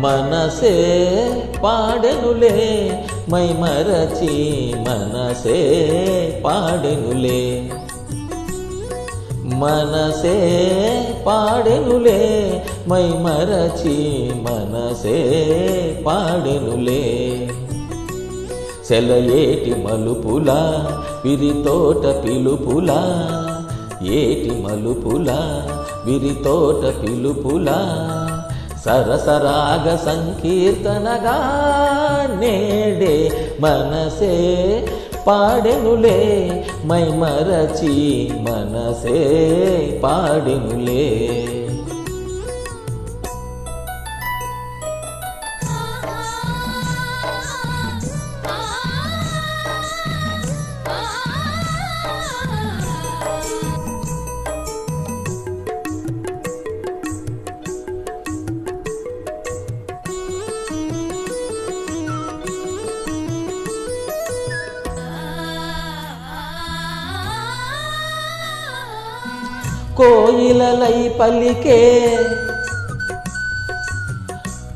మనసే పాడెనులే మై మరచి మనసే పాడెనులే మనసే పాడెనులే మై మరచి మనసే పాడెనులే సెలయేటి మలుపుల విరితోట పిలుపుల ఏటి మలుపుల విరితోట పిలుపుల సరసరాగ సంకీర్తనగా నేడే మనసే పాడెనులే మై మరచి మనసే పాడెనులే కోయిలలై పలికే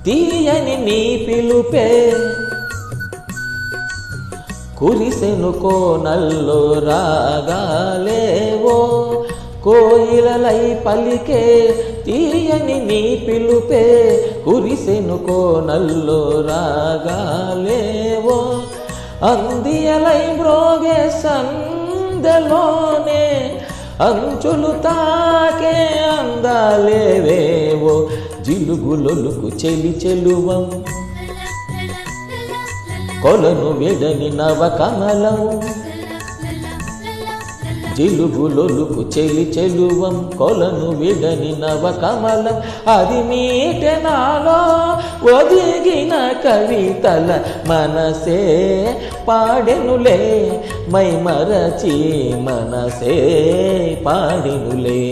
తీయని నీ పిలుపే కురిసెను కోనల్లో రాగాలేవో కోయిలలై పలికే తీయని నీ పిలుపే కురిసెను కోనల్లో రాగాలేవో అందియలై మ్రోగే సందలోనే అంచులు తాకే అందాలేవేవో జిలుగులొలుకు చెలి చెలువం కొలను వెడని నవ కమలం జిలుగులొలుకు చెలి చెలువం కొలను విడని నవ కమలం అది మీటే నాలో ఒదిగిన కవితల మనసే పాడెనులే మై మరచి మనసే పాడెనులే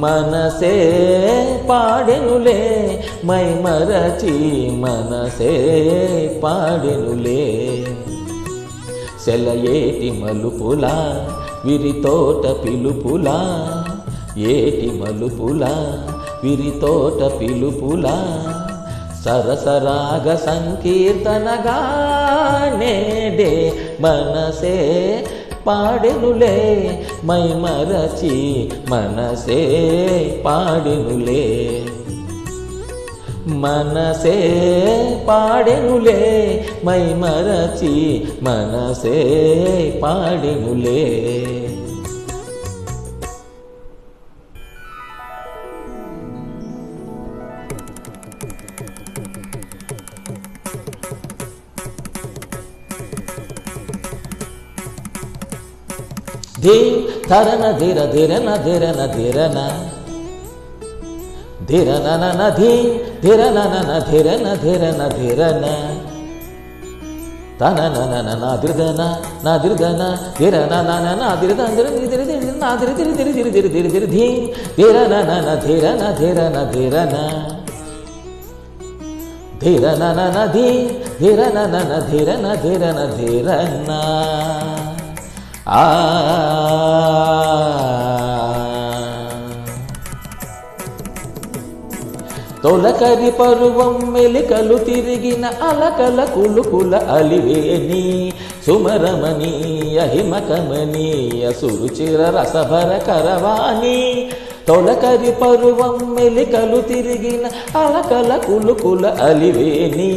మనసే పాడెనులే మై మరచి మనసే పాడెనులే సెలయేటి మలుపుల విరితోట పిలుపుల ఏటి మలుపుల విరితోట పిలుపుల సరసరాగ సంకీర్తనగా నేడే మనసే పాడెనులే మై మరచి మనసే పాడెనులే మనసే పాడెనులే మై మరచి మనసే పాడెనులే ధీం ధరన ధిర ధిరన ధిరన ధిరన ధిరన ధీం ధిరన ధిరన ధిరన ధిరన తనన నాదిర్దన నాదిర్దన ధిరన నాదిర్దన నాదిరి ధిరి ధిరి ధిరి ధిరి ధిరి ధిరి ధీం ధిరన ధిరన ధిరన ధిరన ధిరన ధీం ధిరన ధిరన ధిరన ధిరన తొలకరి పరువం మెలికలు తిరిగిన అలకల కులుకుల అలివేని సుమరమణీయ హిమకమనీయ సురుచిర రసభర కరవాణి తొలకరి పరువం మెలికలు తిరిగిన అలకల కులుకుల అలివేని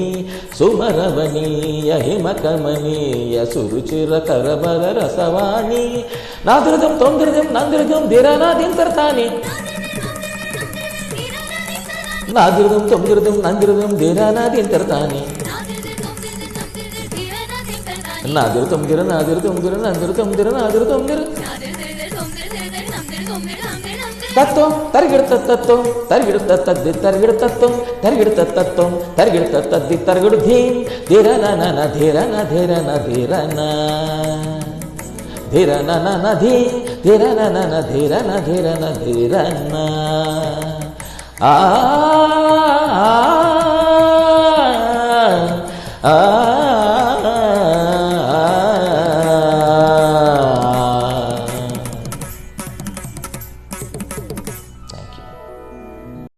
సుమరమణీయ హిమకమనీయ సురుచిర కరభర రసవాణి నాదృదం తొందృదం నందృదం ధిరనాదింతర్తాని నాదృదం తొందృదం నందృదం ధిరనాదింతర్తాని నాదృతం ధిర నాదృతం ధిర నందృతం ధిర నాదృతం ధిర తత్వం తరిగిడ తత్వం తరిగిడ తద్ది తరిగిడ తత్వం తరిగిడ తత్వం తరిగిడ తద్ది తరిగిడు ధీం ధిరన ధిరన ధిరన ధిరన ధిరన ధీం ధిరన ధిరన ధిరన ధిరన ఆ